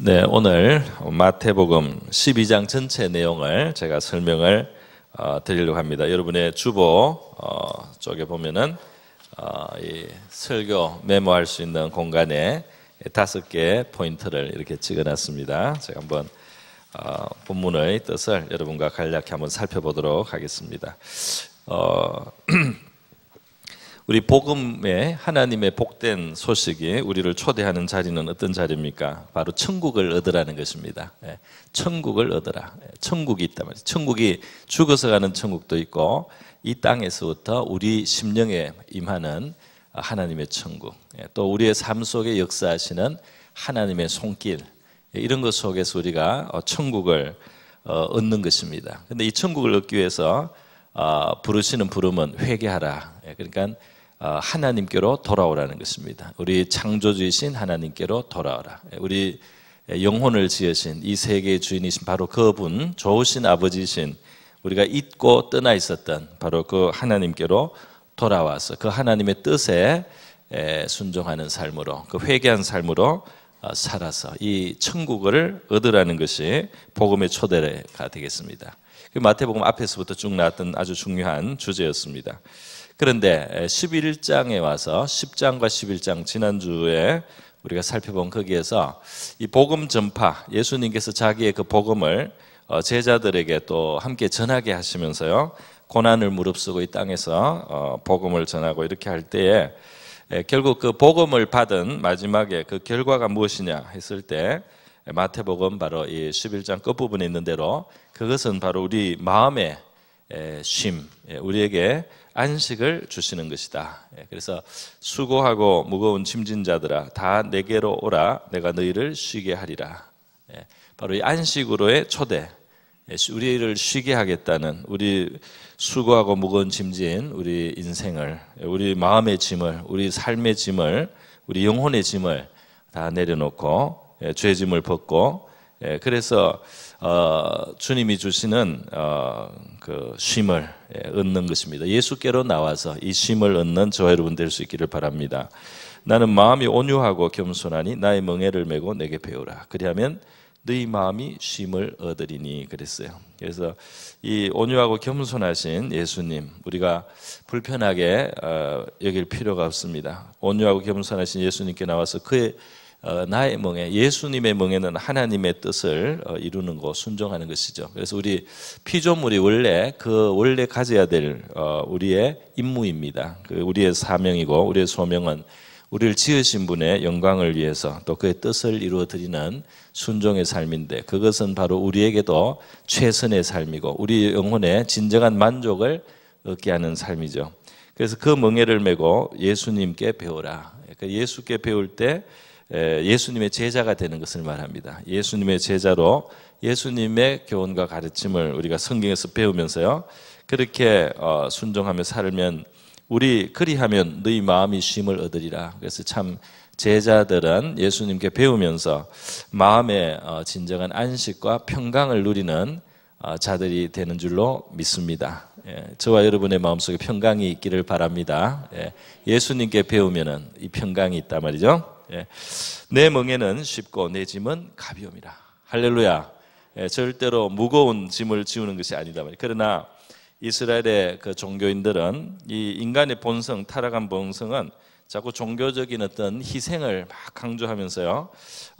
네, 오늘 마태복음 12장 전체 내용을 제가 설명을 드리려고 합니다. 여러분의 주보 쪽에 보면은 이 설교 메모할 수 있는 공간에 5개 포인트를 이렇게 찍어놨습니다. 제가 한번 본문의 뜻을 여러분과 간략히 한번 살펴보도록 하겠습니다. 우리 복음에 하나님의 복된 소식이 우리를 초대하는 자리는 어떤 자리입니까? 바로 천국을 얻으라는 것입니다. 천국을 얻으라. 천국이 있단 말이에요. 천국이 죽어서 가는 천국도 있고 이 땅에서부터 우리 심령에 임하는 하나님의 천국, 또 우리의 삶 속에 역사하시는 하나님의 손길, 이런 것 속에서 우리가 천국을 얻는 것입니다. 그런데 이 천국을 얻기 위해서 부르시는 부름은 회개하라. 그러니까 하나님께로 돌아오라는 것입니다. 우리 창조주이신 하나님께로 돌아오라. 우리 영혼을 지으신 이 세계의 주인이신 바로 그분, 좋으신 아버지이신 우리가 잊고 떠나 있었던 바로 그 하나님께로 돌아와서 그 하나님의 뜻에 순종하는 삶으로, 그 회개한 삶으로 살아서 이 천국을 얻으라는 것이 복음의 초대가 되겠습니다. 마태복음 앞에서부터 쭉 나왔던 아주 중요한 주제였습니다. 그런데 11장에 와서 10장과 11장 지난주에 우리가 살펴본 거기에서 이 복음 전파, 예수님께서 자기의 그 복음을 제자들에게 또 함께 전하게 하시면서요, 고난을 무릅쓰고 이 땅에서 복음을 전하고 이렇게 할 때에 결국 그 복음을 받은 마지막에 그 결과가 무엇이냐 했을 때 마태복음 바로 이 11장 끝부분에 있는 대로 그것은 바로 우리 마음의 쉼, 우리에게 안식을 주시는 것이다. 그래서 수고하고 무거운 짐진 자들아 다 내게로 오라, 내가 너희를 쉬게 하리라. 바로 이 안식으로의 초대, 우리를 쉬게 하겠다는, 우리 수고하고 무거운 짐진 우리 인생을, 우리 마음의 짐을, 우리 삶의 짐을, 우리 영혼의 짐을 다 내려놓고 죄짐을 벗고, 그래서 주님이 주시는 그 쉼을 얻는 것입니다. 예수께로 나와서 이 쉼을 얻는 저와 여러분 될 수 있기를 바랍니다. 나는 마음이 온유하고 겸손하니 나의 멍에를 메고 내게 배우라. 그리하면 너희 마음이 쉼을 얻으리니 그랬어요. 그래서 이 온유하고 겸손하신 예수님, 우리가 불편하게 여길 필요가 없습니다. 온유하고 겸손하신 예수님께 나와서 그의 나의 멍에, 예수님의 멍에는 하나님의 뜻을 이루는 것, 순종하는 것이죠. 그래서 우리 피조물이 원래 가져야 될 우리의 임무입니다. 우리의 사명이고 우리의 소명은 우리를 지으신 분의 영광을 위해서 또 그의 뜻을 이루어 드리는 순종의 삶인데, 그것은 바로 우리에게도 최선의 삶이고 우리 영혼의 진정한 만족을 얻게 하는 삶이죠. 그래서 그 멍에를 메고 예수님께 배우라. 예수께 배울 때 예수님의 제자가 되는 것을 말합니다. 예수님의 제자로 예수님의 교훈과 가르침을 우리가 성경에서 배우면서요, 그렇게 순종하며 살면 그리하면 너희 마음이 쉼을 얻으리라. 그래서 참 제자들은 예수님께 배우면서 마음의 진정한 안식과 평강을 누리는 자들이 되는 줄로 믿습니다. 저와 여러분의 마음속에 평강이 있기를 바랍니다. 예수님께 배우면은 이 평강이 있단 말이죠. 내 멍에는 쉽고 내 짐은 가벼움이라. 할렐루야. 절대로 무거운 짐을 지우는 것이 아니다. 그러나 이스라엘의 그 종교인들은 이 인간의 본성, 타락한 본성은 자꾸 종교적인 어떤 희생을 막 강조하면서요,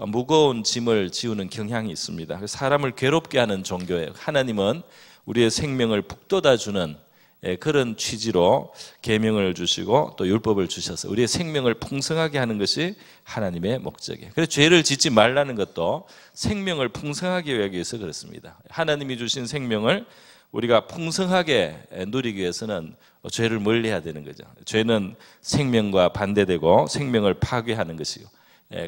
무거운 짐을 지우는 경향이 있습니다. 사람을 괴롭게 하는 종교예요. 하나님은 우리의 생명을 북돋아주는 그런 취지로 계명을 주시고 또 율법을 주셔서 우리의 생명을 풍성하게 하는 것이 하나님의 목적이에요. 그래서 죄를 짓지 말라는 것도 생명을 풍성하게 하기 위해서 그렇습니다. 하나님이 주신 생명을 우리가 풍성하게 누리기 위해서는 죄를 멀리해야 되는 거죠. 죄는 생명과 반대되고 생명을 파괴하는 것이고,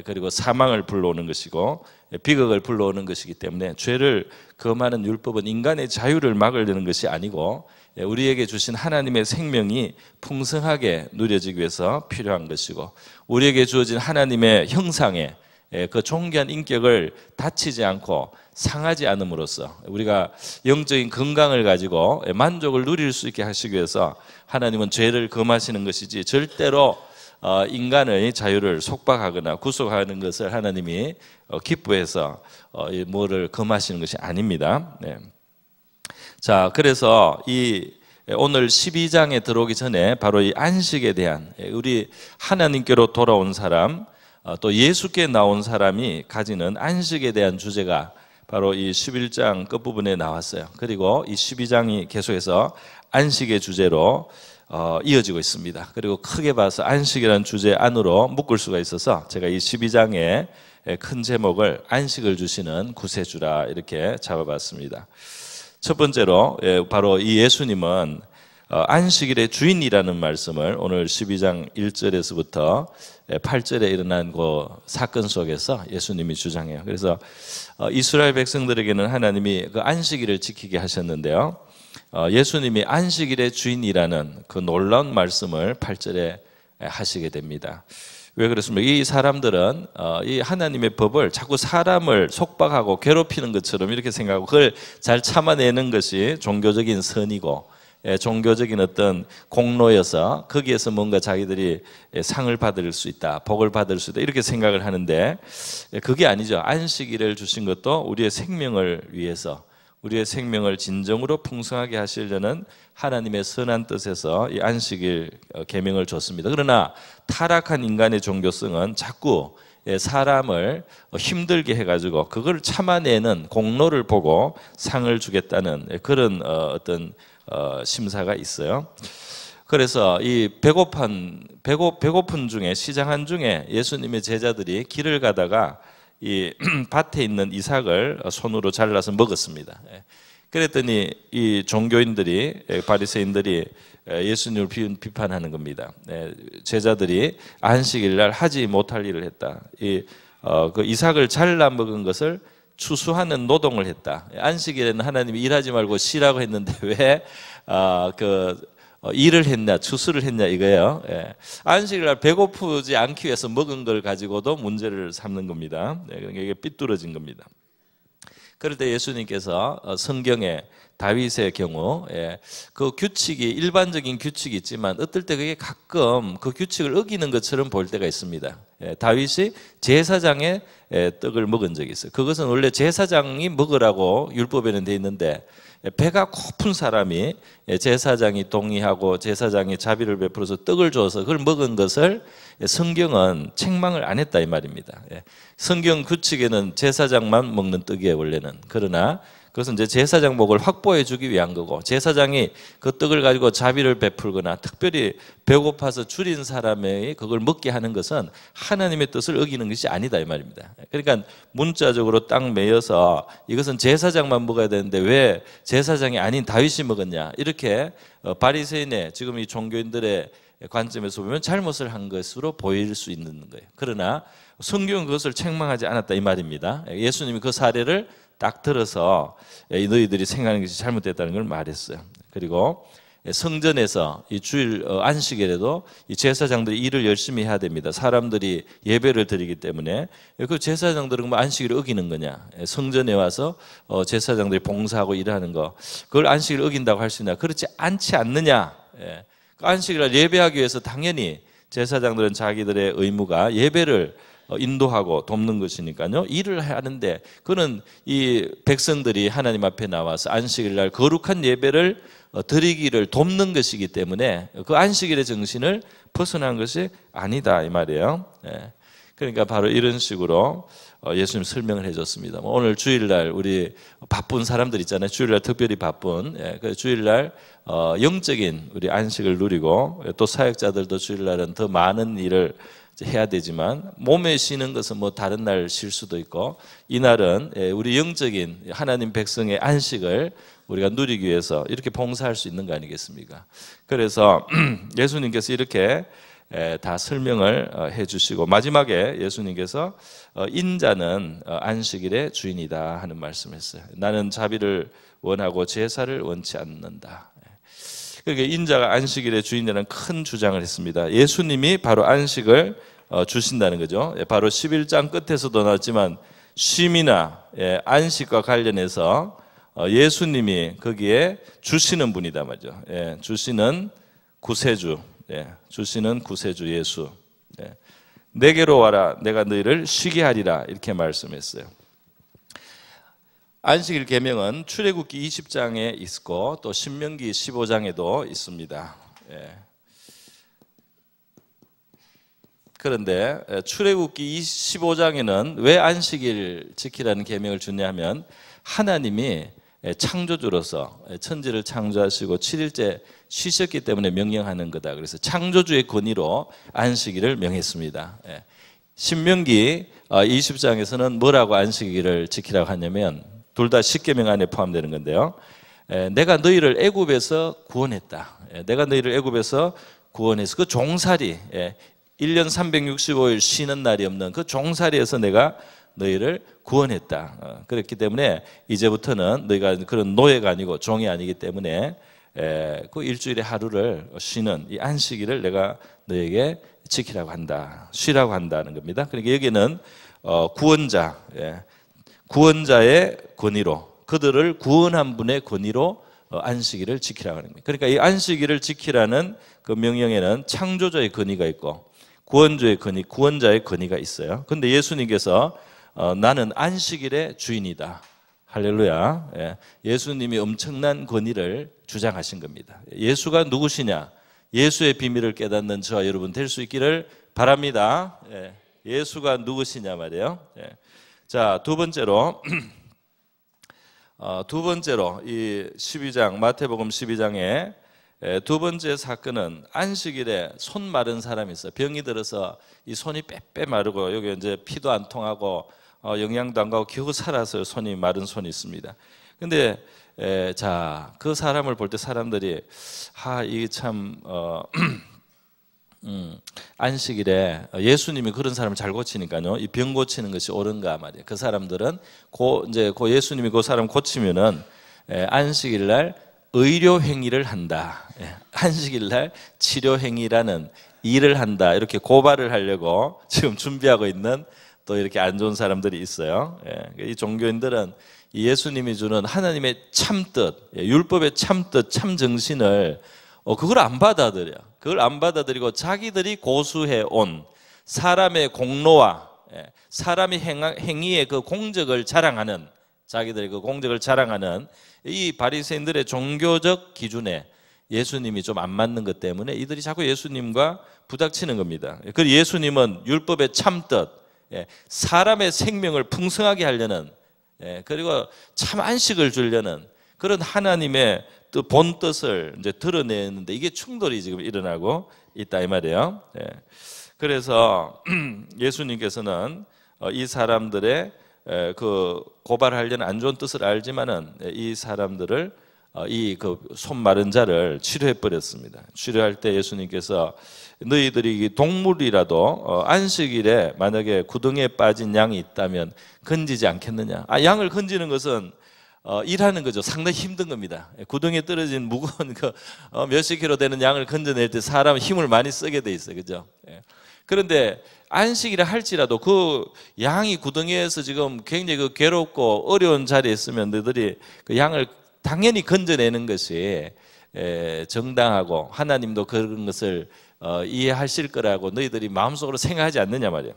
그리고 사망을 불러오는 것이고 비극을 불러오는 것이기 때문에 죄를 금하는 율법은 인간의 자유를 막으려는 것이 아니고 우리에게 주신 하나님의 생명이 풍성하게 누려지기 위해서 필요한 것이고, 우리에게 주어진 하나님의 형상의 그 존귀한 인격을 다치지 않고 상하지 않음으로써 우리가 영적인 건강을 가지고 만족을 누릴 수 있게 하시기 위해서 하나님은 죄를 금하시는 것이지 절대로 인간의 자유를 속박하거나 구속하는 것을 하나님이 기뻐해서 뭐를 금하시는 것이 아닙니다. 네. 자, 그래서 오늘 12장에 들어오기 전에 바로 이 안식에 대한 우리 하나님께로 돌아온 사람, 또 예수께 나온 사람이 가지는 안식에 대한 주제가 바로 이 11장 끝부분에 나왔어요. 그리고 이 12장이 계속해서 안식의 주제로 이어지고 있습니다. 그리고 크게 봐서 안식이라는 주제 안으로 묶을 수가 있어서 제가 이 12장의 큰 제목을 안식을 주시는 구세주라 이렇게 잡아봤습니다. 첫 번째로 바로 이 예수님은 안식일의 주인이라는 말씀을 오늘 12장 1절에서부터 8절에 일어난 그 사건 속에서 예수님이 주장해요. 그래서 이스라엘 백성들에게는 하나님이 그 안식일을 지키게 하셨는데요. 예수님이 안식일의 주인이라는 그 놀라운 말씀을 8절에 하시게 됩니다. 왜 그렇습니까? 이 사람들은 이 하나님의 법을 자꾸 사람을 속박하고 괴롭히는 것처럼 이렇게 생각하고 그걸 잘 참아내는 것이 종교적인 선이고 종교적인 어떤 공로여서 거기에서 뭔가 자기들이 상을 받을 수 있다, 복을 받을 수 있다 이렇게 생각을 하는데 그게 아니죠. 안식일을 주신 것도 우리의 생명을 위해서 우리의 생명을 진정으로 풍성하게 하시려는 하나님의 선한 뜻에서 이 안식일 계명을 줬습니다. 그러나 타락한 인간의 종교성은 자꾸 사람을 힘들게 해가지고 그걸 참아내는 공로를 보고 상을 주겠다는 그런 어떤 심사가 있어요. 그래서 이 배고픈 중에 시장한 중에 예수님의 제자들이 길을 가다가 이 밭에 있는 이삭을 손으로 잘라서 먹었습니다. 그랬더니 이 종교인들이 바리새인들이 예수님을 비판하는 겁니다. 제자들이 안식일 날 하지 못할 일을 했다. 그 이삭을 잘라 먹은 것을 추수하는 노동을 했다. 안식일에는 하나님이 일하지 말고 쉬라고 했는데 왜 일을 했냐, 추수를 했냐 이거예요. 안식일 날 배고프지 않기 위해서 먹은 걸 가지고도 문제를 삼는 겁니다. 그러니까 이게 삐뚤어진 겁니다. 그럴 때 예수님께서 성경에 다윗의 경우 그 규칙이 일반적인 규칙이 있지만 어떨 때 그게 가끔 그 규칙을 어기는 것처럼 보일 때가 있습니다. 다윗이 제사장의 떡을 먹은 적이 있어요. 그것은 원래 제사장이 먹으라고 율법에는 돼 있는데 배가 고픈 사람이 제사장이 동의하고 제사장이 자비를 베풀어서 떡을 줘서 그걸 먹은 것을 성경은 책망을 안 했다 이 말입니다. 성경 규칙에는 제사장만 먹는 떡이에요 원래는. 그러나 그것은 이제 제사장 목을 확보해 주기 위한 거고 제사장이 그 떡을 가지고 자비를 베풀거나 특별히 배고파서 줄인 사람이 그걸 먹게 하는 것은 하나님의 뜻을 어기는 것이 아니다 이 말입니다. 그러니까 문자적으로 딱 매여서 이것은 제사장만 먹어야 되는데 왜 제사장이 아닌 다윗이 먹었냐 이렇게 바리새인의 지금 이 종교인들의 관점에서 보면 잘못을 한 것으로 보일 수 있는 거예요. 그러나 성경은 그것을 책망하지 않았다 이 말입니다. 예수님이 그 사례를 딱 들어서 너희들이 생각하는 것이 잘못됐다는 걸 말했어요. 그리고 성전에서 이 주일 안식일에도 이 제사장들이 일을 열심히 해야 됩니다. 사람들이 예배를 드리기 때문에 그 제사장들은 뭐 안식일을 어기는 거냐? 성전에 와서 제사장들이 봉사하고 일하는 거 그걸 안식일을 어긴다고 할 수 있냐? 그렇지 않지 않느냐? 그 안식일을 예배하기 위해서 당연히 제사장들은 자기들의 의무가 예배를 인도하고 돕는 것이니까요. 일을 하는데 그는 이 백성들이 하나님 앞에 나와서 안식일 날 거룩한 예배를 드리기를 돕는 것이기 때문에 그 안식일의 정신을 벗어난 것이 아니다 이 말이에요. 그러니까 바로 이런 식으로 예수님 설명을 해줬습니다. 오늘 주일날 우리 바쁜 사람들 있잖아요. 주일날 특별히 바쁜 그 주일날 영적인 우리 안식을 누리고 또 사역자들도 주일날은 더 많은 일을 해야 되지만 몸에 쉬는 것은 뭐 다른 날 쉴 수도 있고 이날은 우리 영적인 하나님 백성의 안식을 우리가 누리기 위해서 이렇게 봉사할 수 있는 거 아니겠습니까? 그래서 예수님께서 이렇게 다 설명을 해주시고 마지막에 예수님께서 인자는 안식일의 주인이다 하는 말씀했어요. 나는 자비를 원하고 제사를 원치 않는다. 그러니까 인자가 안식일의 주인이라는 큰 주장을 했습니다. 예수님이 바로 안식을 주신다는 거죠. 바로 11장 끝에서도 나왔지만 쉼이나 안식과 관련해서 예수님이 거기에 주시는 분이다 말이죠. 주시는 구세주, 주시는 구세주 예수. 예. 내게로 와라 내가 너희를 쉬게 하리라 이렇게 말씀했어요. 안식일 계명은 출애굽기 20장에 있고 또 신명기 15장에도 있습니다. 예. 그런데 출애굽기 15장에는 왜 안식일 지키라는 계명을 주냐면 하나님이 창조주로서 천지를 창조하시고 7일째 쉬셨기 때문에 명령하는 거다. 그래서 창조주의 권위로 안식일을 명했습니다. 신명기 20장에서는 뭐라고 안식일을 지키라고 하냐면 둘 다 십계명 안에 포함되는 건데요. 내가 너희를 애굽에서 구원했다. 내가 너희를 애굽에서 구원해서 그 종살이 1년 365일 쉬는 날이 없는 그 종살이에서 내가 너희를 구원했다. 그렇기 때문에 이제부터는 너희가 그런 노예가 아니고 종이 아니기 때문에 그 일주일에 하루를 쉬는 이 안식일을 내가 너에게 지키라고 한다. 쉬라고 한다는 겁니다. 그러니까 여기는 구원자, 구원자의 권위로 그들을 구원한 분의 권위로 안식일을 지키라고 하는 겁니다. 그러니까 이 안식일을 지키라는 그 명령에는 창조자의 권위가 있고 구원주의 권위, 구원자의 권위가 있어요. 그런데 예수님께서 나는 안식일의 주인이다. 할렐루야. 예수님이 엄청난 권위를 주장하신 겁니다. 예수가 누구시냐? 예수의 비밀을 깨닫는 저와 여러분 될 수 있기를 바랍니다. 예수가 누구시냐 말이에요. 자, 두 번째로 이 12장 마태복음 12장에 두 번째 사건은 안식일에 손 마른 사람이 있어요. 병이 들어서 이 손이 빼빼 마르고 여기 이제 피도 안 통하고 영양도 안 가고 겨우 살아서 손이 마른 손이 있습니다. 근데 자, 그 사람을 볼 때 사람들이 이게 참 안식일에 예수님이 그런 사람을 잘 고치니까요. 이 병 고치는 것이 옳은가 말이에요. 그 사람들은 이제 예수님이 그 사람 고치면은 안식일 날 의료 행위를 한다. 안식일 날 치료 행위라는 일을 한다. 이렇게 고발을 하려고 지금 준비하고 있는 또 이렇게 안 좋은 사람들이 있어요. 이 종교인들은 예수님이 주는 하나님의 참뜻, 율법의 참뜻, 참 정신을 그걸 안 받아들여. 그걸 안 받아들이고 자기들이 고수해 온 사람의 공로와 사람의 행위의 그 공적을 자랑하는 자기들의 그 공적을 자랑하는 이 바리새인들의 종교적 기준에 예수님이 좀 안 맞는 것 때문에 이들이 자꾸 예수님과 부닥치는 겁니다. 그리고 예수님은 율법의 참뜻, 사람의 생명을 풍성하게 하려는 그리고 참 안식을 주려는 그런 하나님의 본 뜻을 이제 드러내는데 이게 충돌이 지금 일어나고 있다 이 말이에요. 그래서 예수님께서는 이 사람들의 그 고발하려는 안 좋은 뜻을 알지만은 이 사람들을 이 그 손 마른 자를 치료해 버렸습니다. 치료할 때 예수님께서 너희들이 동물이라도 안식일에 만약에 구덩이에 빠진 양이 있다면 건지지 않겠느냐? 양을 건지는 것은 일하는 거죠. 상당히 힘든 겁니다. 구덩이에 떨어진 무거운 몇십 킬로 되는 양을 건져낼 때 사람 힘을 많이 쓰게 돼 있어요. 그죠? 그런데 안식일을 할지라도 그 양이 구덩이에서 지금 굉장히 괴롭고 어려운 자리에 있으면 너희들이 그 양을 당연히 건져내는 것이 정당하고 하나님도 그런 것을 이해하실 거라고 너희들이 마음속으로 생각하지 않느냐 말이에요.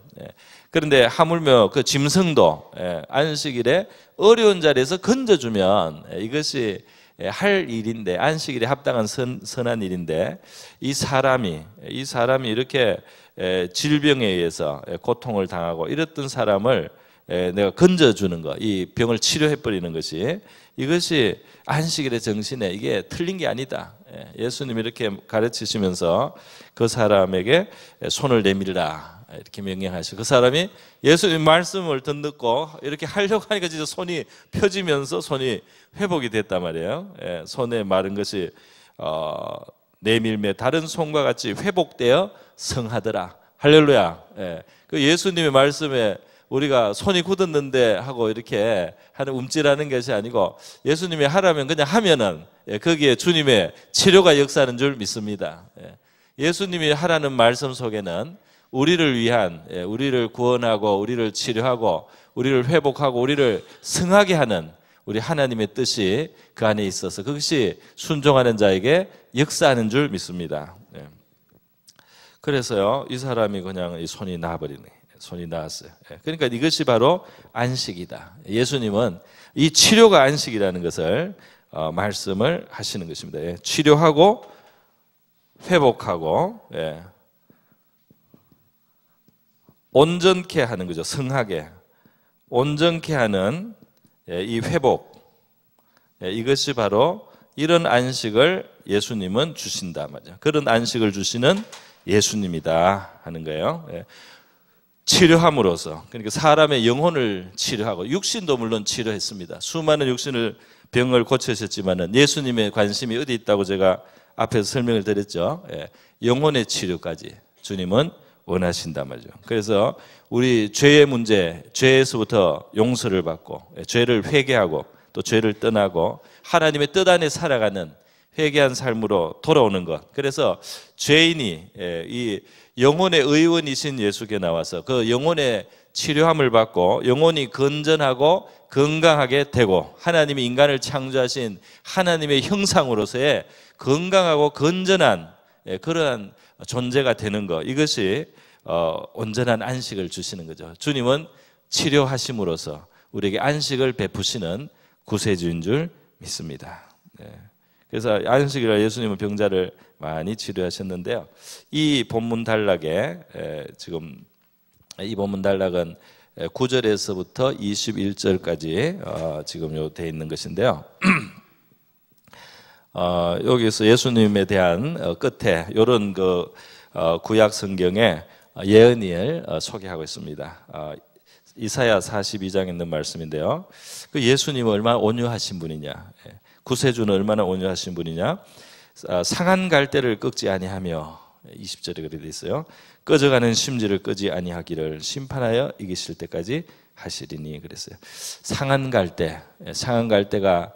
그런데 하물며 그 짐승도 안식일에 어려운 자리에서 건져주면 이것이 할 일인데 안식일에 합당한 선한 일인데 이 사람이 이렇게 질병에 의해서 고통을 당하고 이랬던 사람을 내가 건져주는 거, 이 병을 치료해 버리는 것이 이것이 안식일의 정신에 이게 틀린 게 아니다. 예수님이 이렇게 가르치시면서 그 사람에게 손을 내밀라 이렇게 명령하시고 그 사람이 예수님 말씀을 듣고 이렇게 하려고 하니까 진짜 손이 펴지면서 손이 회복이 됐단 말이에요. 손에 마른 것이 내밀매 다른 손과 같이 회복되어 성하더라. 할렐루야. 그 예수님의 말씀에 우리가 손이 굳었는데 하고 이렇게 하는 움찔하는 것이 아니고 예수님이 하라면 그냥 하면은 거기에 주님의 치료가 역사하는 줄 믿습니다. 예수님이 하라는 말씀 속에는 우리를 위한 우리를 구원하고 우리를 치료하고 우리를 회복하고 우리를 승하게 하는 우리 하나님의 뜻이 그 안에 있어서 그것이 순종하는 자에게 역사하는 줄 믿습니다. 그래서요, 이 사람이 그냥 이 손이 나버리네. 손이 나았어요. 그러니까 이것이 바로 안식이다. 예수님은 이 치료가 안식이라는 것을 말씀을 하시는 것입니다. 치료하고 회복하고 온전케 하는 거죠. 성하게 온전케 하는 이 회복, 이것이 바로 이런 안식을 예수님은 주신다 말이죠. 그런 안식을 주시는 예수님이다 하는 거예요. 치료함으로써, 그러니까 사람의 영혼을 치료하고 육신도 물론 치료했습니다. 수많은 육신을 병을 고치셨지만은 예수님의 관심이 어디 있다고 제가 앞에서 설명을 드렸죠. 영혼의 치료까지 주님은 원하신단 말이죠. 그래서 우리 죄의 문제, 죄에서부터 용서를 받고 죄를 회개하고 또 죄를 떠나고 하나님의 뜻 안에 살아가는 회개한 삶으로 돌아오는 것. 그래서 죄인이 이 영혼의 의원이신 예수께 나와서 그 영혼의 치료함을 받고 영혼이 건전하고 건강하게 되고 하나님이 인간을 창조하신 하나님의 형상으로서의 건강하고 건전한 그러한 존재가 되는 것, 이것이 온전한 안식을 주시는 거죠. 주님은 치료하심으로써 우리에게 안식을 베푸시는 구세주인 줄 믿습니다. 그래서 안식이라 예수님은 병자를 많이 치료하셨는데요. 이 본문 단락에 지금 이 본문 단락은 9절에서부터 21절까지 지금 되어 있는 것인데요. 여기서 예수님에 대한 끝에 이런 그 구약 성경의 예언을 소개하고 있습니다. 이사야 42장에 있는 말씀인데요. 그 예수님은 얼마나 온유하신 분이냐, 구세주는 얼마나 온유하신 분이냐. 상한 갈대를 꺾지 아니하며 20절에 그렇게 돼 있어요. 꺼져가는 심지를 끄지 아니하기를 심판하여 이기실 때까지 하시리니 그랬어요. 상한 갈대, 상한 갈대가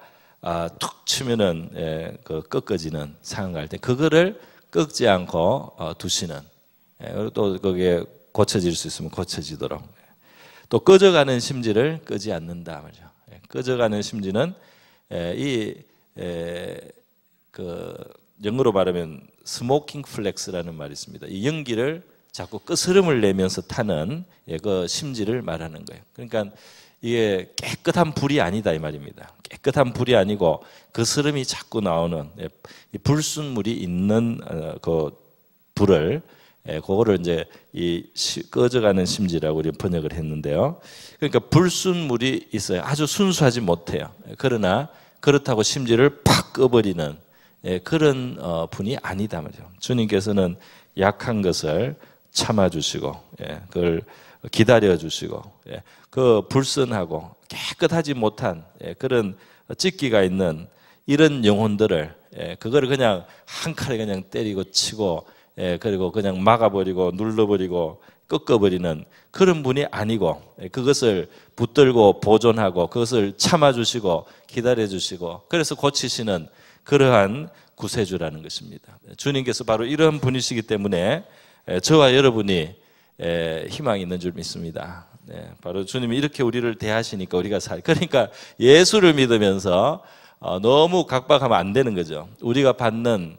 툭 치면은 그 꺾어지는 상한 갈대, 그거를 꺾지 않고 두시는, 또 거기에 고쳐질 수 있으면 고쳐지도록, 또 꺼져가는 심지를 끄지 않는다 말이죠. 꺼져가는 심지는 그 영어로 말하면 스모킹 플렉스라는 말이 있습니다. 이 연기를 자꾸 끄스름을 내면서 타는 그 심지를 말하는 거예요. 그러니까 이게 깨끗한 불이 아니다 이 말입니다. 깨끗한 불이 아니고 그스름이 자꾸 나오는 불순물이 있는 그 불을, 그거를 이제 이 꺼져가는 심지라고 우리 번역을 했는데요. 그러니까 불순물이 있어요. 아주 순수하지 못해요. 그러나 그렇다고 심지를 팍 꺼버리는 그런 분이 아니다 말이죠. 주님께서는 약한 것을 참아주시고 그걸 기다려주시고 그 불순하고 깨끗하지 못한 그런 찢기가 있는 이런 영혼들을 그거를 그냥 한 칼에 그냥 때리고 치고 그리고 그냥 막아버리고 눌러버리고 꺾어버리는 그런 분이 아니고 그것을 붙들고 보존하고 그것을 참아주시고 기다려주시고 그래서 고치시는 그러한 구세주라는 것입니다. 주님께서 바로 이런 분이시기 때문에 저와 여러분이 희망이 있는 줄 믿습니다. 바로 주님이 이렇게 우리를 대하시니까 우리가 그러니까 예수를 믿으면서 너무 각박하면 안 되는 거죠. 우리가 받는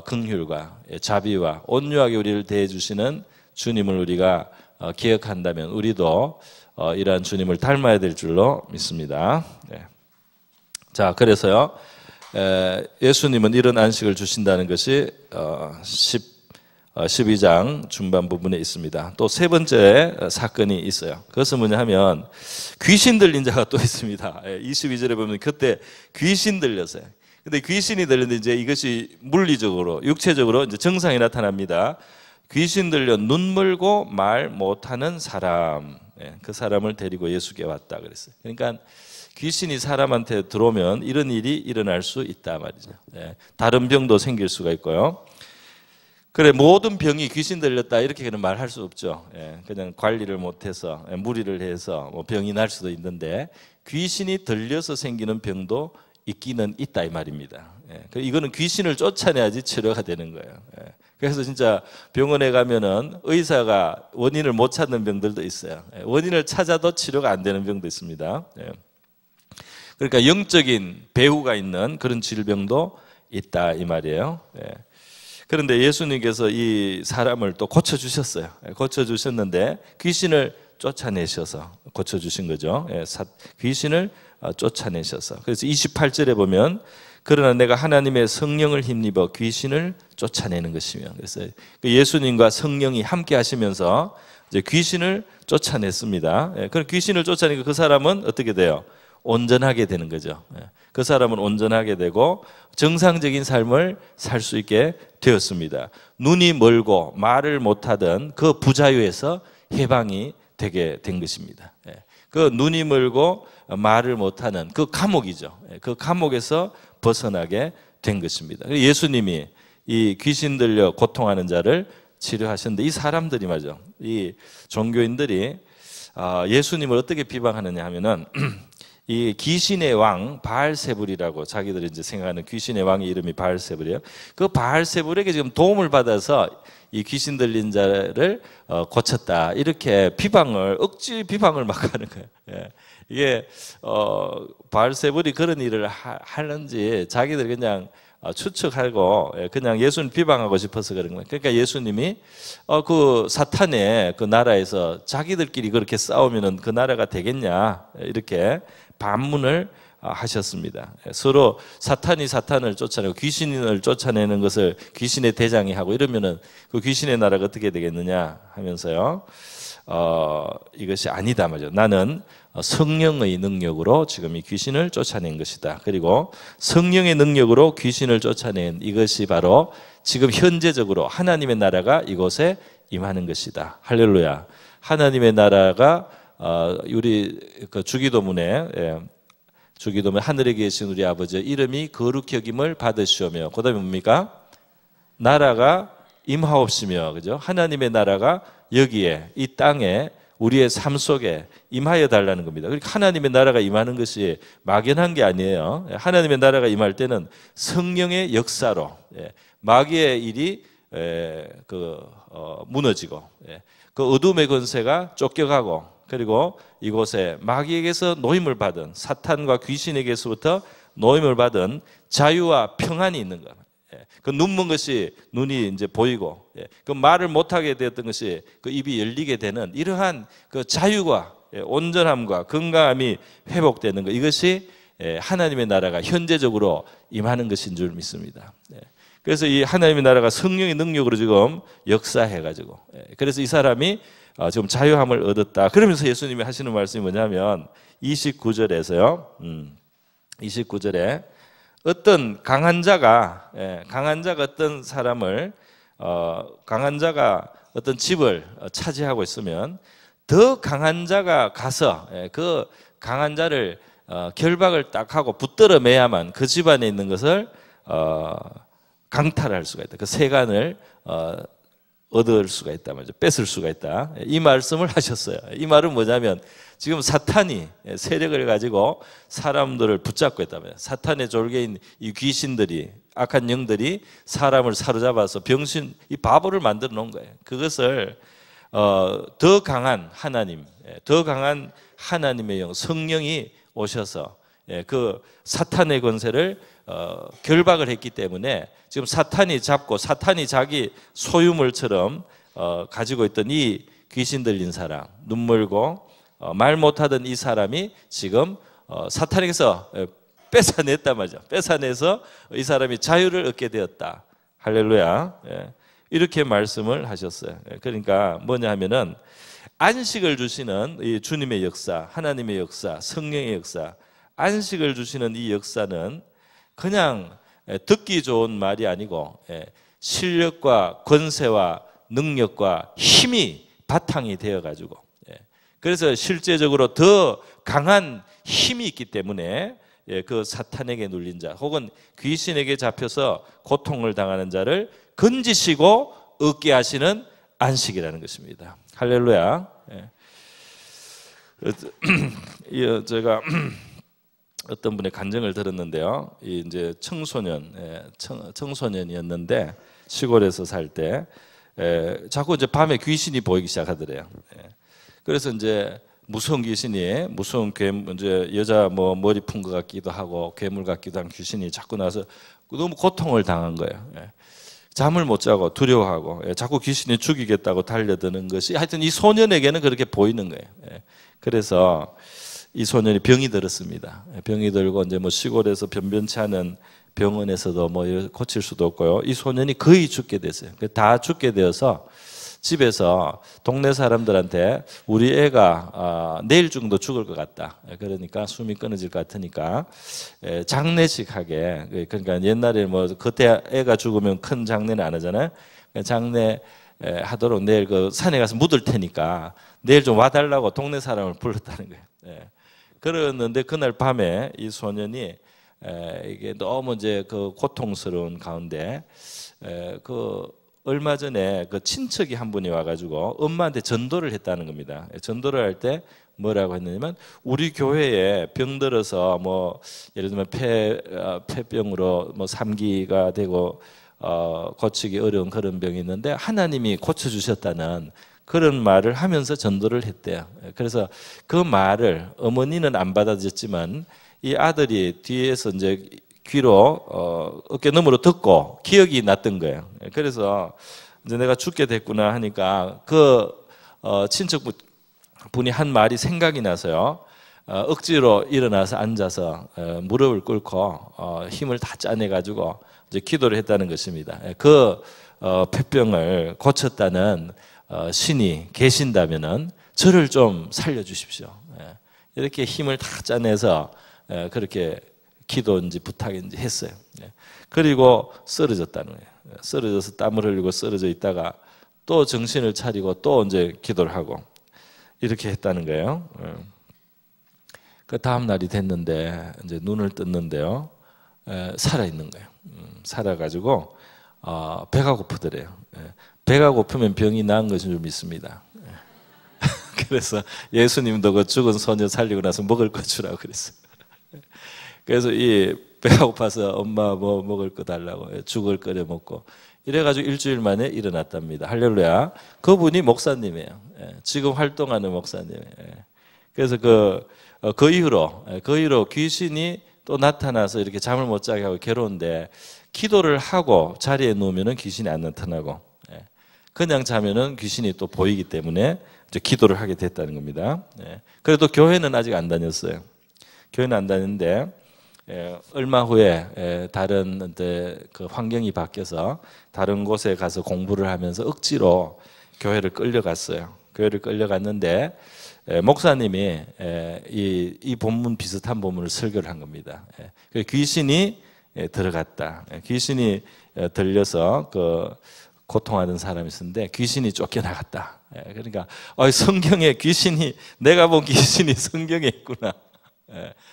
긍휼과 자비와 온유하게 우리를 대해 주시는 주님을 우리가 기억한다면 우리도 이러한 주님을 닮아야 될 줄로 믿습니다. 자, 그래서요, 예수님은 이런 안식을 주신다는 것이 12장 중반 부분에 있습니다. 또 세 번째 사건이 있어요. 그것은 뭐냐 하면 귀신 들린 자가 또 있습니다. 22절에 보면 그때 귀신 들렸어요. 근데 귀신이 들렸는데 이제 이것이 물리적으로, 육체적으로 이제 증상이 나타납니다. 귀신 들려 눈물고 말 못하는 사람, 그 사람을 데리고 예수께 왔다 그랬어요. 그러니까 귀신이 사람한테 들어오면 이런 일이 일어날 수 있다 말이죠. 다른 병도 생길 수가 있고요. 그래, 모든 병이 귀신 들렸다 이렇게는 말할 수 없죠. 그냥 관리를 못해서 무리를 해서 뭐 병이 날 수도 있는데 귀신이 들려서 생기는 병도 있기는 있다 이 말입니다. 이거는 귀신을 쫓아내야지 치료가 되는 거예요. 그래서 진짜 병원에 가면은 의사가 원인을 못 찾는 병들도 있어요. 원인을 찾아도 치료가 안 되는 병도 있습니다. 그러니까 영적인 배후가 있는 그런 질병도 있다 이 말이에요. 그런데 예수님께서 이 사람을 또 고쳐주셨어요. 고쳐주셨는데 귀신을 쫓아내셔서 고쳐주신 거죠. 귀신을 쫓아내셔서. 그래서 28절에 보면 그러나 내가 하나님의 성령을 힘입어 귀신을 쫓아내는 것이며, 그래서 예수님과 성령이 함께 하시면서 이제 귀신을 쫓아냈습니다. 그 귀신을 쫓아내니까 그 사람은 어떻게 돼요? 온전하게 되는 거죠. 그 사람은 온전하게 되고 정상적인 삶을 살 수 있게 되었습니다. 눈이 멀고 말을 못하던 그 부자유에서 해방이 되게 된 것입니다. 그 눈이 멀고 말을 못하는 그 감옥이죠. 그 감옥에서 벗어나게 된 것입니다. 예수님이 이 귀신 들려 고통하는 자를 치료하셨는데, 이 사람들이 말이죠, 이 종교인들이 예수님을 어떻게 비방하느냐 하면은 이 귀신의 왕 바알세불이라고 자기들이 이제 생각하는 귀신의 왕의 이름이 바알세불이에요. 그 바알세불에게 지금 도움을 받아서 이 귀신 들린 자를 고쳤다, 이렇게 비방을, 억지 비방을 막 하는 거예요. 이게 바알세불이 그런 일을 하는지 자기들 그냥 추측하고 그냥 예수님 비방하고 싶어서 그런 거예요. 그러니까 예수님이 그 사탄의 그 나라에서 자기들끼리 그렇게 싸우면은 그 나라가 되겠냐, 이렇게 반문을 하셨습니다. 서로 사탄이 사탄을 쫓아내고 귀신을 쫓아내는 것을 귀신의 대장이 하고 이러면은 그 귀신의 나라가 어떻게 되겠느냐 하면서요, 이것이 아니다 말이죠. 나는 성령의 능력으로 지금 이 귀신을 쫓아낸 것이다. 그리고 성령의 능력으로 귀신을 쫓아낸 이것이 바로 지금 현재적으로 하나님의 나라가 이곳에 임하는 것이다. 할렐루야. 하나님의 나라가 우리 그 주기도문에 주기도문 하늘에 계신 우리 아버지 이름이 거룩히 여김을 받으시오며, 그다음에 뭡니까? 나라가 임하옵시며, 그죠? 하나님의 나라가 여기에 이 땅에 우리의 삶 속에 임하여 달라는 겁니다. 그러니까 하나님의 나라가 임하는 것이 막연한 게 아니에요. 하나님의 나라가 임할 때는 성령의 역사로 마귀의 일이 무너지고 그 어둠의 권세가 쫓겨가고, 그리고 이곳에 마귀에게서 노임을 받은 사탄과 귀신에게서부터 노임을 받은 자유와 평안이 있는 것. 그 눈먼 것이 눈이 이제 보이고, 그 말을 못하게 되었던 것이 그 입이 열리게 되는 이러한 그 자유와 온전함과 건강함이 회복되는 것, 이것이 하나님의 나라가 현재적으로 임하는 것인 줄 믿습니다. 그래서 이 하나님의 나라가 성령의 능력으로 지금 역사해가지고, 그래서 이 사람이 지금 자유함을 얻었다. 그러면서 예수님이 하시는 말씀이 뭐냐면 29절에서요. 29절에 어떤 강한 자가 어떤 사람을 강한 자가 어떤 집을 차지하고 있으면 더 강한 자가 가서 그 강한 자를 결박을 딱 하고 붙들어 매야만 그 집안에 있는 것을 강탈할 수가 있다. 그 세간을 얻을 수가 있다 말이죠. 뺏을 수가 있다. 이 말씀을 하셨어요. 이 말은 뭐냐면 지금 사탄이 세력을 가지고 사람들을 붙잡고 있다 말이에요. 사탄의 졸개인 이 귀신들이, 악한 영들이 사람을 사로잡아서 병신, 이 바보를 만들어 놓은 거예요. 그것을 더 강한 하나님, 더 강한 하나님의 영, 성령이 오셔서 그 사탄의 권세를 결박을 했기 때문에 지금 사탄이 잡고 사탄이 자기 소유물처럼 가지고 있던 이 귀신 들린 사람, 눈멀고 말 못하던 이 사람이 지금 사탄에게서 뺏어냈단 말이죠. 뺏어내서 이 사람이 자유를 얻게 되었다. 할렐루야. 이렇게 말씀을 하셨어요. 그러니까 뭐냐 하면은 안식을 주시는 이 주님의 역사, 하나님의 역사, 성령의 역사, 안식을 주시는 이 역사는 그냥 듣기 좋은 말이 아니고 실력과 권세와 능력과 힘이 바탕이 되어가지고, 그래서 실제적으로 더 강한 힘이 있기 때문에 그 사탄에게 눌린 자 혹은 귀신에게 잡혀서 고통을 당하는 자를 건지시고 얻게 하시는 안식이라는 것입니다. 할렐루야. 제가 어떤 분의 간증을 들었는데요. 이제 청소년이었는데 시골에서 살 때 자꾸 이제 밤에 귀신이 보이기 시작하더래요. 그래서 이제 무서운 귀신이, 무서운 괴물, 이제 여자 뭐 머리 푼 것 같기도 하고 괴물 같기도 한 귀신이 자꾸 나서 너무 고통을 당한 거예요. 잠을 못 자고 두려워하고 자꾸 귀신이 죽이겠다고 달려드는 것이 하여튼 이 소년에게는 그렇게 보이는 거예요. 그래서 이 소년이 병이 들었습니다. 병이 들고 이제 뭐 시골에서 변변치 않은 병원에서도 뭐 고칠 수도 없고요. 이 소년이 거의 죽게 됐어요. 다 죽게 되어서 집에서 동네 사람들한테 우리 애가 내일 정도 죽을 것 같다. 그러니까 숨이 끊어질 것 같으니까 장례식하게, 그러니까 옛날에 뭐 그때 애가 죽으면 큰 장례는 안 하잖아요. 장례 하도록 내일 그 산에 가서 묻을 테니까 내일 좀 와달라고 동네 사람을 불렀다는 거예요. 그랬는데 그날 밤에 이 소년이 이게 너무 이제 그 고통스러운 가운데 그 얼마 전에 그 친척이 한 분이 와가지고 엄마한테 전도를 했다는 겁니다. 전도를 할 때 뭐라고 했냐면 우리 교회에 병 들어서 뭐 예를 들면 폐병으로 뭐 3기가 되고 고치기 어려운 그런 병이 있는데 하나님이 고쳐주셨다는 그런 말을 하면서 전도를 했대요. 그래서 그 말을 어머니는 안 받아줬지만 이 아들이 뒤에서 이제 귀로 어깨 너머로 듣고 기억이 났던 거예요. 그래서 이제 내가 죽게 됐구나 하니까 그 친척분이 한 말이 생각이 나서요. 억지로 일어나서 앉아서 무릎을 꿇고 힘을 다 짜내 가지고 이제 기도를 했다는 것입니다. 그 폐병을 고쳤다는 신이 계신다면은 저를 좀 살려주십시오. 이렇게 힘을 다 짜내서 그렇게 기도인지 부탁인지 했어요. 그리고 쓰러졌다는 거예요. 쓰러져서 땀을 흘리고 쓰러져 있다가 또 정신을 차리고 또 이제 기도를 하고 이렇게 했다는 거예요. 그 다음 날이 됐는데 이제 눈을 떴는데요, 살아 있는 거예요. 살아가지고 배가 고프더래요. 배가 고프면 병이 나은 것은 좀 있습니다. 그래서 예수님도 그 죽은 소녀 살리고 나서 먹을 거 주라고 그랬어요. 그래서 이 배가 고파서 엄마 뭐 먹을 거 달라고 죽을 끓여 먹고 이래가지고 일주일 만에 일어났답니다. 할렐루야. 그분이 목사님이에요. 지금 활동하는 목사님이에요. 그래서 그 이후로 귀신이 또 나타나서 이렇게 잠을 못 자게 하고 괴로운데 기도를 하고 자리에 누우면은 귀신이 안 나타나고 그냥 자면은 귀신이 또 보이기 때문에 이제 기도를 하게 됐다는 겁니다. 그래도 교회는 아직 안 다녔어요. 교회는 안 다녔는데 얼마 후에 다른 그 환경이 바뀌어서 다른 곳에 가서 공부를 하면서 억지로 교회를 끌려갔어요. 교회를 끌려갔는데 목사님이 이 본문 비슷한 본문을 설교를 한 겁니다. 귀신이 들어갔다. 귀신이 들려서 그 고통하는 사람이 있었는데 귀신이 쫓겨나갔다. 그러니까 성경에 귀신이, 내가 본 귀신이 성경에 있구나.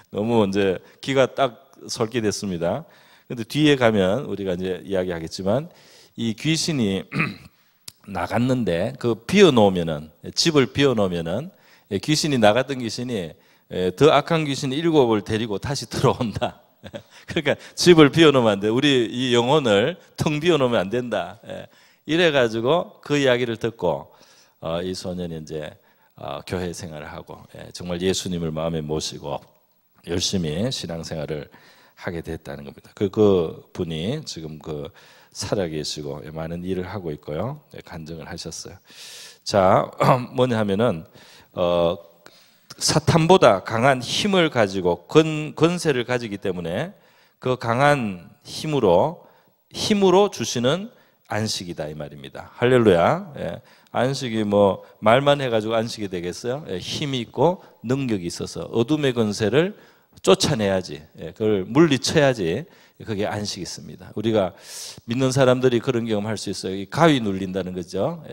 너무 이제 귀가 딱 솔깃했습니다. 근데 뒤에 가면 우리가 이제 이야기하겠지만 이 귀신이 나갔는데 그 비워놓으면은, 집을 비워놓으면은 귀신이 나갔던 귀신이 더 악한 귀신이 7을 데리고 다시 들어온다. 그러니까 집을 비워놓으면 안 돼. 우리 이 영혼을 텅 비워놓으면 안 된다. 이래가지고 그 이야기를 듣고 이 소년이 이제 교회 생활을 하고 정말 예수님을 마음에 모시고 열심히 신앙생활을 하게 됐다는 겁니다. 그 분이 지금 살아계시고 많은 일을 하고 있고요. 간증을 하셨어요. 자, 뭐냐 하면은 사탄보다 강한 힘을 가지고 권세를 가지기 때문에 그 강한 힘으로 주시는 안식이다 이 말입니다. 할렐루야. 안식이 뭐 말만 해가지고 안식이 되겠어요? 힘이 있고 능력이 있어서 어둠의 권세를 쫓아내야지, 그걸 물리쳐야지 그게 안식이 있습니다. 우리가 믿는 사람들이 그런 경험할 수 있어요. 이 가위 눌린다는 거죠.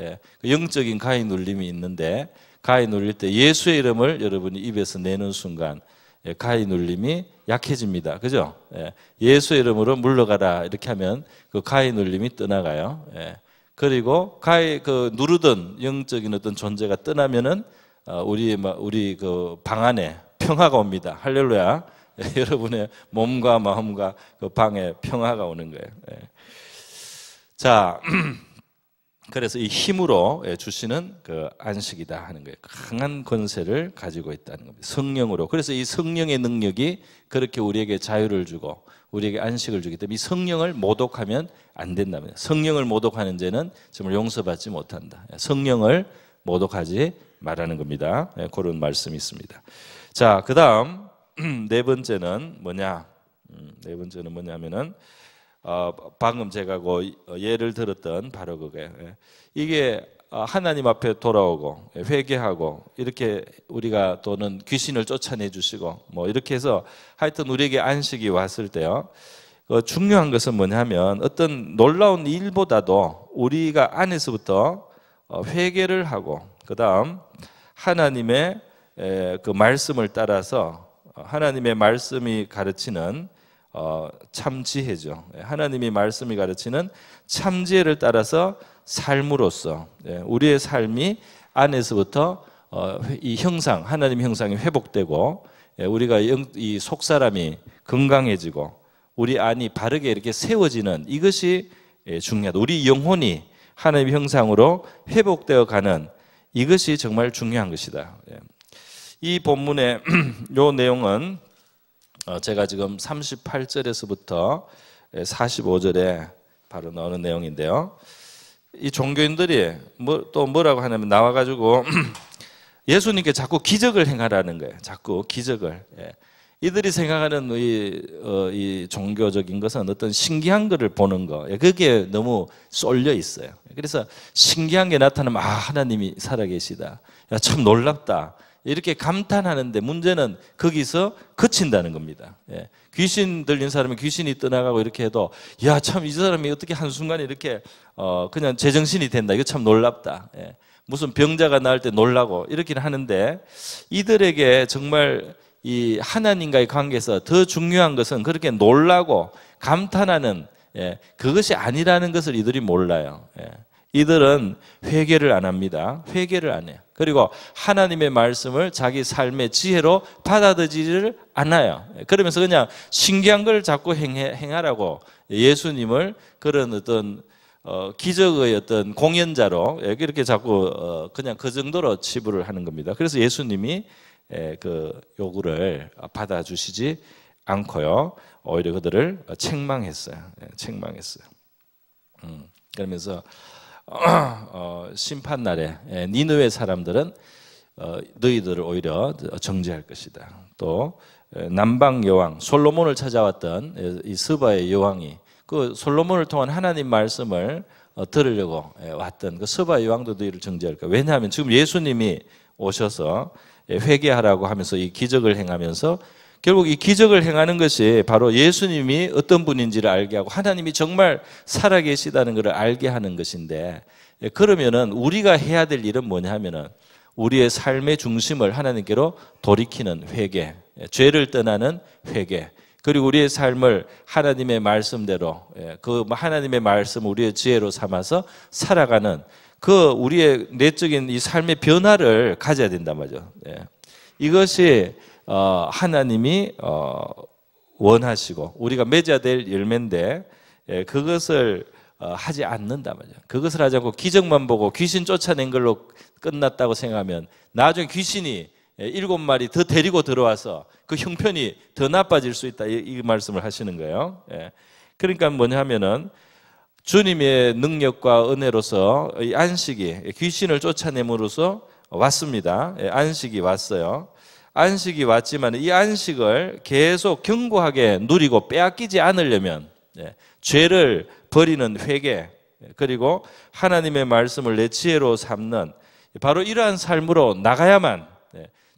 영적인 가위 눌림이 있는데 가위 눌릴 때 예수의 이름을 여러분이 입에서 내는 순간 가위 눌림이 약해집니다. 그죠? 예수의 이름으로 물러가라 이렇게 하면 그 가위 눌림이 떠나가요. 그리고 가위 누르던 영적인 어떤 존재가 떠나면은 우리 그 방 안에 평화가 옵니다. 할렐루야. 여러분의 몸과 마음과 그 방에 평화가 오는 거예요. 자, 그래서 이 힘으로 주시는 그 안식이다 하는 거예요. 강한 권세를 가지고 있다는 겁니다. 성령으로. 그래서 이 성령의 능력이 그렇게 우리에게 자유를 주고 우리에게 안식을 주기 때문에 이 성령을 모독하면 안 된답니다. 성령을 모독하는 죄는 정말 용서받지 못한다. 성령을 모독하지 말라는 겁니다. 그런 말씀이 있습니다. 자, 그 다음 네 번째는 뭐냐? 네 번째는 뭐냐면은 방금 제가 예를 들었던 바로 그게 이게 하나님 앞에 돌아오고 회개하고 이렇게 우리가 또는 귀신을 쫓아내 주시고 뭐 이렇게 해서 하여튼 우리에게 안식이 왔을 때요. 중요한 것은 뭐냐면 어떤 놀라운 일보다도 우리가 안에서부터 회개를 하고 그 다음 하나님의 그 말씀을 따라서 하나님의 말씀이 가르치는 참 지혜죠. 하나님이 말씀이 가르치는 참 지혜를 따라서 삶으로써 우리의 삶이 안에서부터 이 형상, 하나님의 형상이 회복되고 우리가 이 속사람이 건강해지고 우리 안이 바르게 이렇게 세워지는 이것이 중요하다. 우리 영혼이 하나님의 형상으로 회복되어 가는 이것이 정말 중요한 것이다. 이 본문의 요 내용은 제가 지금 38절에서부터 45절에 바로 나오는 내용인데요. 이 종교인들이 또 뭐라고 하냐면 나와가지고 예수님께 자꾸 기적을 행하라는 거예요. 자꾸 기적을. 이들이 생각하는 이 종교적인 것은 어떤 신기한 것을 보는 거, 그게 너무 쏠려 있어요. 그래서 신기한 게 나타나면 하나님이 살아계시다. 야, 참 놀랍다. 이렇게 감탄하는데 문제는 거기서 그친다는 겁니다. 귀신 들린 사람이 귀신이 떠나가고 이렇게 해도 야, 참 이 사람이 어떻게 한순간에 이렇게 그냥 제정신이 된다. 이거 참 놀랍다. 무슨 병자가 나을 때 놀라고 이렇게는 하는데 이들에게 정말 이 하나님과의 관계에서 더 중요한 것은 그렇게 놀라고 감탄하는 그것이 아니라는 것을 이들이 몰라요. 이들은 회개를 안 합니다. 회개를 안 해요. 그리고 하나님의 말씀을 자기 삶의 지혜로 받아들이지를 않아요. 그러면서 그냥 신기한 걸 자꾸 행하라고 예수님을 그런 어떤 기적의 어떤 공연자로 이렇게 자꾸 그냥 그 정도로 치부를 하는 겁니다. 그래서 예수님이 그 요구를 받아주시지 않고요. 오히려 그들을 책망했어요. 책망했어요. 그러면서 심판날에 니느웨 사람들은 너희들을 오히려 정죄할 것이다. 또 남방 여왕 솔로몬을 찾아왔던 이 스바의 여왕이 그 솔로몬을 통한 하나님 말씀을 들으려고 왔던 그 스바의 여왕도 너희를 정죄할 거야. 왜냐하면 지금 예수님이 오셔서 회개하라고 하면서 이 기적을 행하면서 결국 이 기적을 행하는 것이 바로 예수님이 어떤 분인지를 알게 하고 하나님이 정말 살아계시다는 것을 알게 하는 것인데, 그러면은 우리가 해야 될 일은 뭐냐 하면은 우리의 삶의 중심을 하나님께로 돌이키는 회개, 죄를 떠나는 회개, 그리고 우리의 삶을 하나님의 말씀대로 그 하나님의 말씀 우리의 지혜로 삼아서 살아가는 그 우리의 내적인 이 삶의 변화를 가져야 된단 말이죠. 이것이 하나님이 원하시고 우리가 맺어야 될 열매인데 그것을 하지 않는단 말이에요. 그것을 하지 않고 기적만 보고 귀신 쫓아낸 걸로 끝났다고 생각하면 나중에 귀신이 7마리 더 데리고 들어와서 그 형편이 더 나빠질 수 있다, 이 말씀을 하시는 거예요. 그러니까 뭐냐 하면은 주님의 능력과 은혜로서 이 안식이 귀신을 쫓아냄으로써 왔습니다. 안식이 왔어요. 안식이 왔지만 이 안식을 계속 견고하게 누리고 빼앗기지 않으려면 죄를 버리는 회개, 그리고 하나님의 말씀을 내 지혜로 삼는 바로 이러한 삶으로 나가야만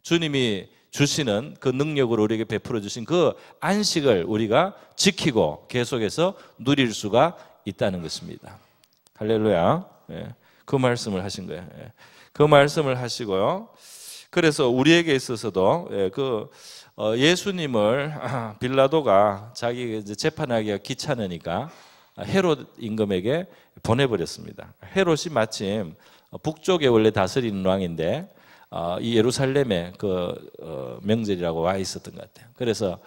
주님이 주시는 그 능력으로 우리에게 베풀어 주신 그 안식을 우리가 지키고 계속해서 누릴 수가 있다는 것입니다. 할렐루야. 그 말씀을 하신 거예요. 그 말씀을 하시고요. 그래서 우리에게 있어서도 그 예수님을 빌라도가 자기 재판하기가 귀찮으니까 헤롯 임금에게 보내버렸습니다. 헤롯이 마침 북쪽에 원래 다스리는 왕인데 이 예루살렘에 그 명절이라고 와 있었던 것 같아요. 그래서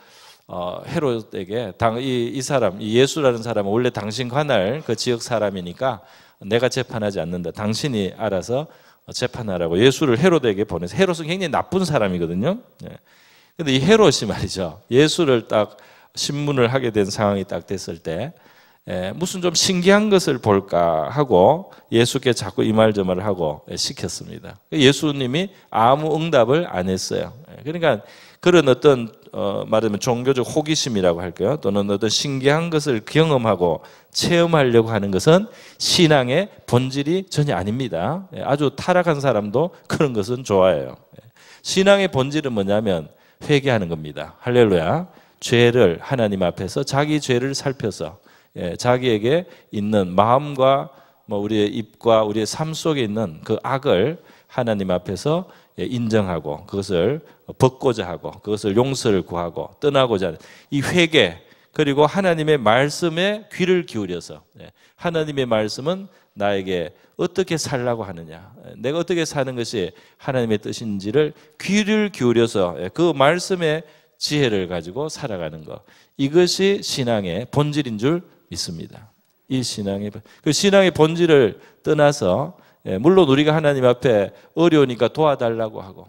헤롯에게 이 사람, 이 예수라는 사람은 원래 당신 관할 그 지역 사람이니까 내가 재판하지 않는다. 당신이 알아서 재판하라고 예수를 헤롯에게 보내서, 헤롯은 굉장히 나쁜 사람이거든요. 근데 이 헤롯이 말이죠, 예수를 딱 신문을 하게 된 상황이 딱 됐을 때 무슨 좀 신기한 것을 볼까 하고 예수께 자꾸 이 말 저 말을 하고 시켰습니다. 예수님이 아무 응답을 안 했어요. 그러니까 그런 어떤 말하면 종교적 호기심이라고 할까요? 또는 어떤 신기한 것을 경험하고 체험하려고 하는 것은 신앙의 본질이 전혀 아닙니다. 아주 타락한 사람도 그런 것은 좋아해요. 신앙의 본질은 뭐냐면 회개하는 겁니다. 할렐루야. 죄를 하나님 앞에서 자기 죄를 살펴서 자기에게 있는 마음과 우리의 입과 우리의 삶 속에 있는 그 악을 하나님 앞에서 인정하고 그것을 벗고자 하고 그것을 용서를 구하고 떠나고자 하는 이 회개, 그리고 하나님의 말씀에 귀를 기울여서 하나님의 말씀은 나에게 어떻게 살라고 하느냐, 내가 어떻게 사는 것이 하나님의 뜻인지를 귀를 기울여서 그 말씀의 지혜를 가지고 살아가는 것, 이것이 신앙의 본질인 줄 믿습니다. 이 신앙의 본질을 떠나서 물론 우리가 하나님 앞에 어려우니까 도와달라고 하고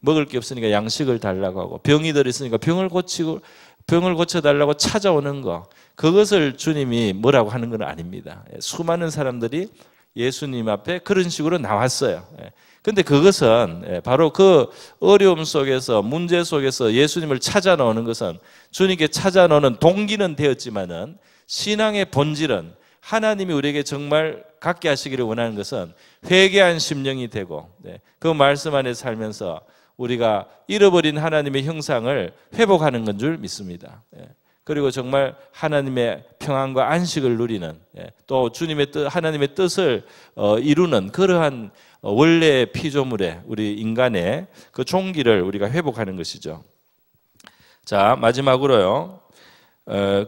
먹을 게 없으니까 양식을 달라고 하고 병이 들었으니까 병을 고쳐달라고 찾아오는 거, 그것을 주님이 뭐라고 하는 건 아닙니다. 수많은 사람들이 예수님 앞에 그런 식으로 나왔어요. 근데 그것은 바로 그 어려움 속에서, 문제 속에서 예수님을 찾아 나오는 것은, 주님께 찾아 나오는 동기는 되었지만은 신앙의 본질은, 하나님이 우리에게 정말 갖게 하시기를 원하는 것은 회개한 심령이 되고 그 말씀 안에 살면서 우리가 잃어버린 하나님의 형상을 회복하는 건 줄 믿습니다. 그리고 정말 하나님의 평안과 안식을 누리는, 또 주님의 뜻, 하나님의 뜻을 이루는 그러한 원래의 피조물의 우리 인간의 그 종기를 우리가 회복하는 것이죠. 자, 마지막으로요.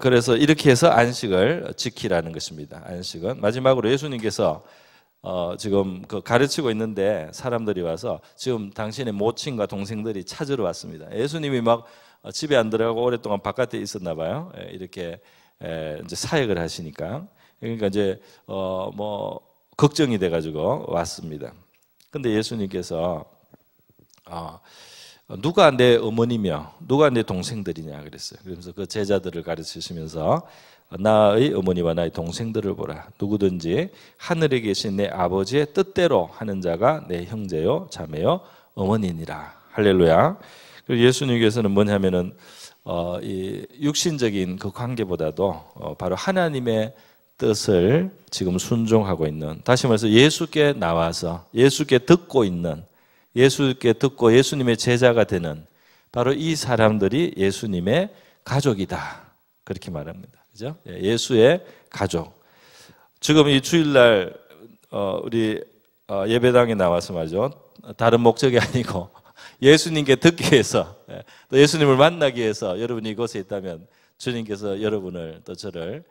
그래서 이렇게 해서 안식을 지키라는 것입니다. 안식은 마지막으로 예수님께서 지금 가르치고 있는데 사람들이 와서 지금 당신의 모친과 동생들이 찾으러 왔습니다. 예수님이 막 집에 안 들어가고 오랫동안 바깥에 있었나 봐요. 이렇게 이제 사역을 하시니까. 그러니까 이제 걱정이 돼가지고 왔습니다. 근데 예수님께서 누가 내 어머니며 누가 내 동생들이냐 그랬어요. 그러면서 그 제자들을 가르치시면서 나의 어머니와 나의 동생들을 보라. 누구든지 하늘에 계신 내 아버지의 뜻대로 하는 자가 내 형제요 자매요 어머니니라. 할렐루야. 그리고 예수님께서는 뭐냐면은 이 육신적인 그 관계보다도 바로 하나님의 뜻을 지금 순종하고 있는, 다시 말해서 예수께 나와서 예수께 듣고 있는, 예수께 듣고 예수님의 제자가 되는 바로 이 사람들이 예수님의 가족이다. 그렇게 말합니다. 그죠? 예수의 가족. 지금 이 주일날 우리 예배당에 나와서 말이죠. 다른 목적이 아니고 예수님께 듣기 위해서, 또 예수님을 만나기 위해서 여러분이 이곳에 있다면 주님께서 여러분을 또 저를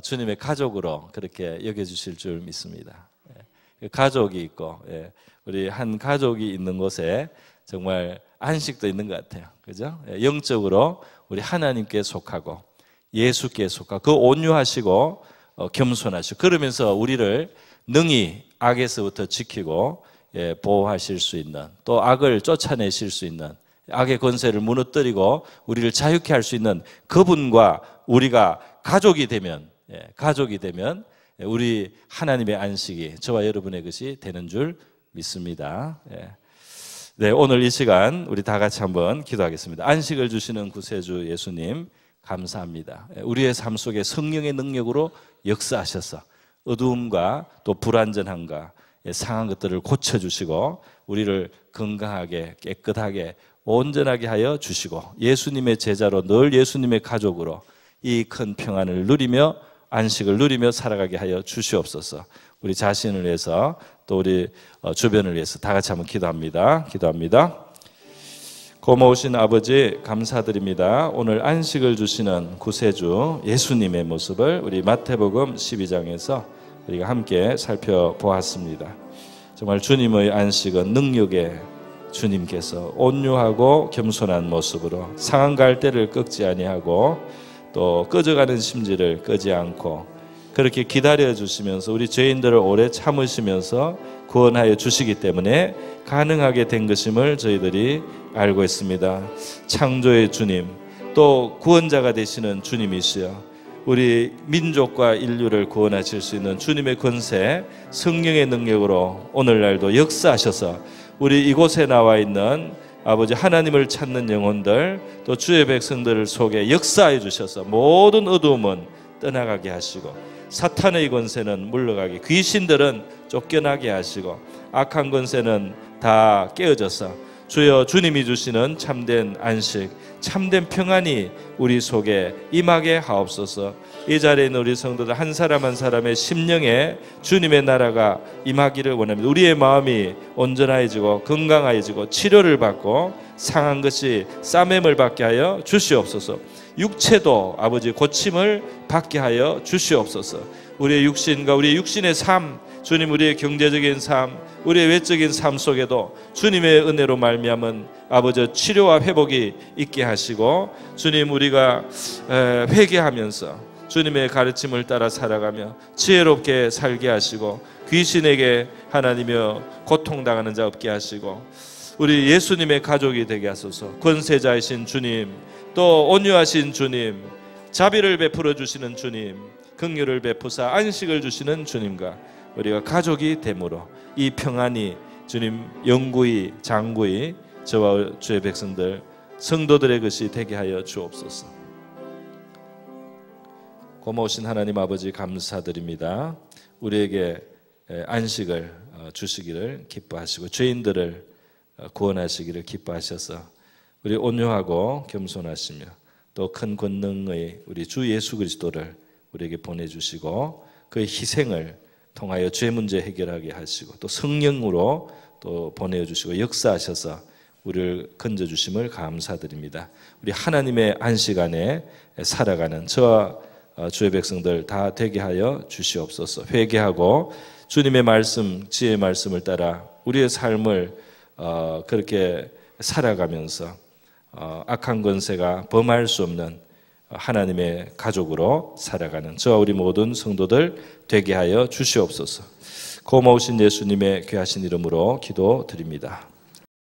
주님의 가족으로 그렇게 여겨주실 줄 믿습니다. 가족이 있고 우리 한 가족이 있는 곳에 정말 안식도 있는 것 같아요. 그죠? 영적으로 우리 하나님께 속하고 예수께 속하고 그 온유하시고 겸손하시고 그러면서 우리를 능히 악에서부터 지키고 보호하실 수 있는, 또 악을 쫓아내실 수 있는, 악의 권세를 무너뜨리고 우리를 자유케 할 수 있는 그분과 우리가 가족이 되면 우리 하나님의 안식이 저와 여러분의 것이 되는 줄 믿습니다. 네, 오늘 이 시간 우리 다 같이 한번 기도하겠습니다. 안식을 주시는 구세주 예수님 감사합니다. 우리의 삶 속에 성령의 능력으로 역사하셔서 어두움과 또 불완전함과 상한 것들을 고쳐주시고 우리를 건강하게 깨끗하게 온전하게 하여 주시고 예수님의 제자로 늘 예수님의 가족으로 이 큰 평안을 누리며 안식을 누리며 살아가게 하여 주시옵소서. 우리 자신을 위해서 또 우리 주변을 위해서 다 같이 한번 기도합니다. 고마우신 아버지 감사드립니다. 오늘 안식을 주시는 구세주 예수님의 모습을 우리 마태복음 12장에서 우리가 함께 살펴보았습니다. 정말 주님의 안식은 능력의 주님께서 온유하고 겸손한 모습으로 상한 갈대를 꺾지 아니하고 또 꺼져가는 심지를 끄지 않고 그렇게 기다려 주시면서 우리 죄인들을 오래 참으시면서 구원하여 주시기 때문에 가능하게 된 것임을 저희들이 알고 있습니다. 창조의 주님, 또 구원자가 되시는 주님이시여, 우리 민족과 인류를 구원하실 수 있는 주님의 권세, 성령의 능력으로 오늘날도 역사하셔서 우리 이곳에 나와 있는 아버지 하나님을 찾는 영혼들, 또 주의 백성들 속에 역사해 주셔서 모든 어두움은 떠나가게 하시고 사탄의 권세는 물러가게, 귀신들은 쫓겨나게 하시고 악한 권세는 다 깨어져서 주여 주님이 주시는 참된 안식, 참된 평안이 우리 속에 임하게 하옵소서. 이 자리에 있는 우리 성도들 한 사람 한 사람의 심령에 주님의 나라가 임하기를 원합니다. 우리의 마음이 온전해지고 건강해지고 치료를 받고 상한 것이 싸매임을 받게 하여 주시옵소서. 육체도 아버지 고침을 받게 하여 주시옵소서. 우리의 육신과 우리의 육신의 삶, 주님, 우리의 경제적인 삶, 우리의 외적인 삶 속에도 주님의 은혜로 말미암은 아버지 치료와 회복이 있게 하시고, 주님, 우리가 회개하면서 주님의 가르침을 따라 살아가며 지혜롭게 살게 하시고, 귀신에게 하나님여 고통당하는 자 없게 하시고, 우리 예수님의 가족이 되게 하소서. 권세자이신 주님, 또 온유하신 주님, 자비를 베풀어 주시는 주님, 긍휼을 베푸사 안식을 주시는 주님과 우리가 가족이 되므로 이 평안이 주님 영구히 장구히 저와 주의 백성들 성도들의 것이 되게 하여 주옵소서. 고마우신 하나님 아버지 감사드립니다. 우리에게 안식을 주시기를 기뻐하시고 죄인들을 구원하시기를 기뻐하셔서 우리 온유하고 겸손하시며 또 큰 권능의 우리 주 예수 그리스도를 우리에게 보내주시고 그 희생을 통하여 죄 문제 해결하게 하시고 또 성령으로 또 보내주시고 역사하셔서 우리를 건져주심을 감사드립니다. 우리 하나님의 안식 안에 살아가는 저와 주의 백성들 다 되게 하여 주시옵소서. 회개하고 주님의 말씀, 지혜의 말씀을 따라 우리의 삶을 그렇게 살아가면서 악한 권세가 범할 수 없는 하나님의 가족으로 살아가는 저와 우리 모든 성도들 되게 하여 주시옵소서. 고마우신 예수님의 귀하신 이름으로 기도드립니다.